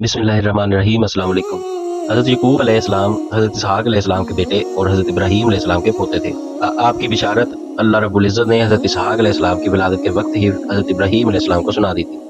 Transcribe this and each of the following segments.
बिस्मिल्लाहिर्रहमानिर्रहीम। अस्सलाम वालेकुम। हज़रत यकूब अलैहिस्सलाम हज़रत इसहाक़ अलैहिस्सलाम के बेटे और हज़रत इब्राहीम अलैहिस्सलाम के पोते थे। आपकी बिशारत अल्लाह रब्बुल इज़्ज़त ने हज़रत इसहाक़ अलैहिस्सलाम की विलादत के वक्त ही हज़रत इब्राहीम अलैहिस्सलाम को सुना दी थी।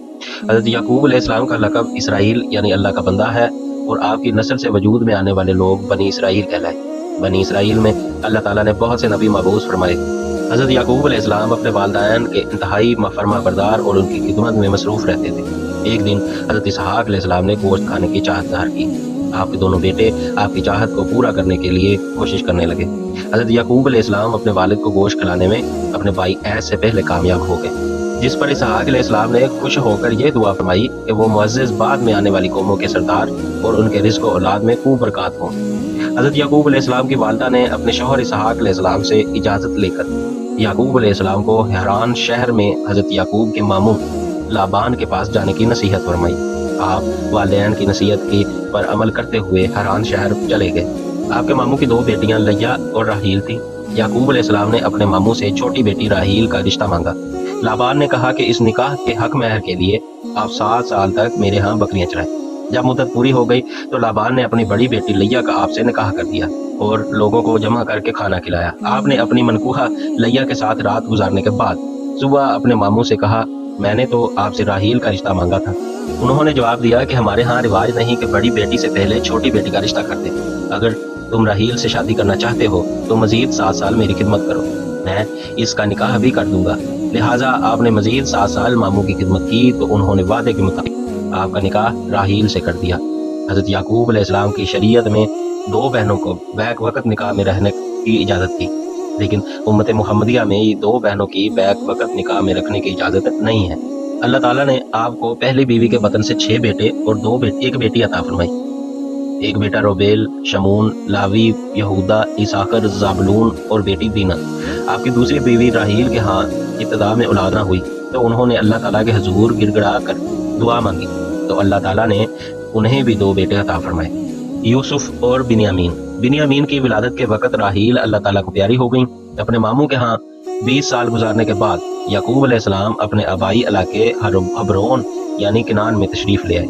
हज़रत याकूब अलैहिस्सलाम का लक़ब इसराइल यानी अल्लाह का बंदा है और आपकी नस्ल से वजूद में आने वाले लोग बनी इसराइल कहलाए। बनी इसराइल में अल्लाह ताला ने बहुत से नबी मबऊस फरमाए। हज़रत याकूब अलैहिस्सलाम अपने वालिदैन के इंतहाई फरमाबरदार और उनकी खिदमत में मसरूफ़ रहते थे। एक दिन हज़रत इसहाक़ अलैहिस्सलाम ने गोश्त खाने की चाहत ज़ाहिर की। आपके दोनों बेटे आपकी चाहत को पूरा करने के लिए कोशिश करने लगे। हज़रत याकूब अलैहिस्सलाम अपने वालिद को गोश्त खिलाने में अपने भाई ऐस से पहले कामयाब हो गए, जिस पर इसहाक़ अलैहिस्सलाम ने खुश होकर यह दुआ फरमाई कि वो मुअज़्ज़ज़ बाद में आने वाली कौमों के सरदार और उनके रिज़्क़ और औलाद में खूब बरक़ात हों। हज़रत याकूब अलैहिस्सलाम की वालिदा ने अपने शौहर इसहाक़ अलैहिस्सलाम से इजाज़त लेकर याकूब अलैहिस्सलाम को हरान शहर में हज़रत याकूब के मामू लाबान के पास जाने की नसीहत फरमाई। आप वालिदैन की नसीहत की पर अमल करते हुए हरान शहर चले गए। आपके मामू की दो बेटियां लैया और राहील थीं। याकूब अलैहिस्सलाम ने अपने मामू से छोटी बेटी राहील का रिश्ता मांगा। लाबान ने कहा कि इस निकाह के हक महर के लिए आप 7 साल तक मेरे यहाँ बकरियां चराएं। जब मुद्दत पूरी हो गई तो लाबान ने अपनी बड़ी बेटी लैया का आपसे निकाह कर दिया और लोगों को जमा करके खाना खिलाया। आपने अपनी मनकूहा लैया के साथ रात गुजारने के बाद सुबह अपने मामू से कहा, मैंने तो आपसे राहील का रिश्ता मांगा था। उन्होंने जवाब दिया कि हमारे यहाँ रिवाज नहीं कि बड़ी बेटी से पहले छोटी बेटी का रिश्ता करते। अगर तुम राहील से शादी करना चाहते हो तो मजीद 7 साल मेरी खिदमत करो, मैं इसका निकाह भी कर दूंगा। लिहाजा आपने मजीद 7 साल मामू की खिदमत की तो उन्होंने वादे के मुताबिक आपका निकाह राहील से कर दिया। हज़रत याकूब अलैहिस्सलाम की शरीयत में 2 बहनों को बैक वक़्त निकाह में रहने की इजाज़त थी, लेकिन उम्मत मुहम्मदिया में 2 बहनों की बैक वक़्त निकाह में रखने की इजाज़त नहीं है। अल्लाह ताला ने आपको पहली बीवी के बतन से 6 बेटे और 1 बेटी अता फरमाई। एक बेटा रोबेल, शमून, लावी, यहूदा, इसाखर, ज़ाबलून और बेटी दीना। आपकी दूसरी बीवी राहील के हाँ इब्तिदा में औलाद ना हुई तो उन्होंने अल्लाह ताला के हुज़ूर गिड़गिड़ा कर दुआ मांगी तो अल्लाह ताला ने उन्हें भी 2 बेटे अता फरमाए, यूसुफ और बिन्यामीन। बिन्यामीन की विलादत के वक़्त राहील अल्लाह ताला को प्यारी हो गई। अपने मामू के यहाँ 20 साल गुजारने के बाद याकूब अलैहिस्सलाम अपने आबाई इलाके हब्रोन यानी किनान में तशरीफ़ ले आए।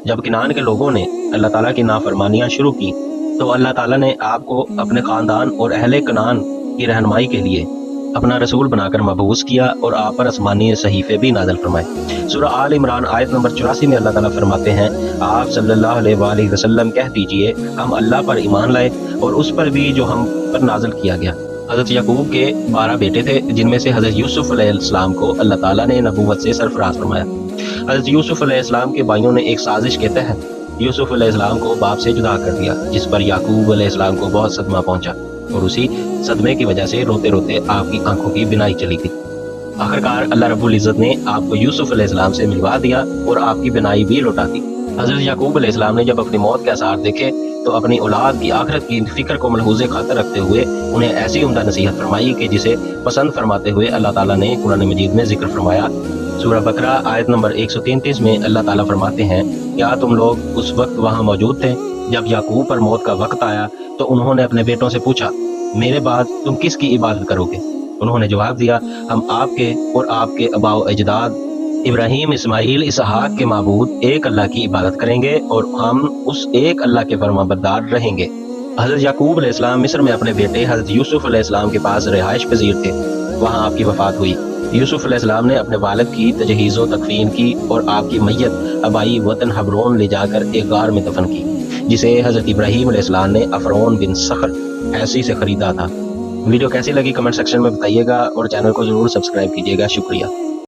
जब किनान के लोगों ने अल्लाह ताला की नाफरमानियां शुरू की तो अल्लाह ताला ने आपको अपने ख़ानदान और अहले किनान की रहनुमाई के लिए अपना रसूल बनाकर मबऊस किया और आप पर आसमानी सहीफ़े भी नाज़िल फरमाए। सूरह आल इमरान आयत नंबर 84 में अल्लाह ताला फरमाते हैं, आप सल्लल्लाहु अलैहि वसल्लम कह दीजिए, हम अल्लाह पर ईमान लाए और उस पर भी जो हम पर नाज़िल किया गया। हज़रत याकूब के 12 बेटे थे, जिनमें से हज़रत यूसुफ अलैहिस्सलाम को अल्लाह ताला ने नबूवत से सरफराज फरमाया। हज़रत यूसुफ अलैहिस्सलाम के भाइयों ने एक साजिश के तहत यूसुफ अलैहिस्सलाम को बाप से जुदा कर दिया, जिस पर याकूब अलैहिस्सलाम को बहुत सदमा पहुंचा और उसी सदमे की वजह से रोते रोते आपकी आंखों की बिनाई चली गई। आखिरकार अल्लाह रब्बुल इज़्ज़त ने आपको यूसुफ अलैहिस्सलाम से मिलवा दिया और आपकी बिनाई भी लौटा दी। हज़रत याकूब अलैहिस्सलाम ने जब अपनी मौत के आसार देखे तो अपनी औलाद की आखिरत की फिक्र को मलहूज़े खातर रखते हुए उन्हें ऐसी उम्दा नसीहत फरमाई कि जिसे पसंद फरमाते हुए अल्लाह ताला ने कुरान मजीद में जिक्र फरमाया। सूरह बकरा आयत नंबर 133 में अल्लाह ताला फरमाते हैं, क्या तुम लोग उस वक्त वहाँ मौजूद थे जब याकूब पर मौत का वक्त आया तो उन्होंने अपने बेटों से पूछा, मेरे बाद तुम किसकी इबादत करोगे? उन्होंने जवाब दिया, हम आपके और आपके आबाओ अजदाद इब्राहीम, इस्माइल, इसहाक के माबूद एक अल्लाह की इबादत करेंगे और हम उस एक अल्लाह के फरमाबरदार रहेंगे। हज़रत याकूब अलैहिस्सलाम मिस्र में अपने बेटे हज़रत यूसुफ अलैहिस्सलाम के पास रिहाइश पजीर थे। वहाँ आपकी वफ़ात हुई। यूसुफ अलैहिस्सलाम ने अपने वालिद की तजहीज़ो तकफीन की और आपकी मैयत आबाई वतन हब्रोन ले जाकर एक गार में दफन की, जिसे हज़रत इब्राहीम अलैहिस्सलाम ने अफरोन बिन सखर ऐसी से ख़रीदा था। वीडियो कैसी लगी कमेंट सेक्शन में बताइएगा और चैनल को ज़रूर सब्सक्राइब कीजिएगा। शुक्रिया।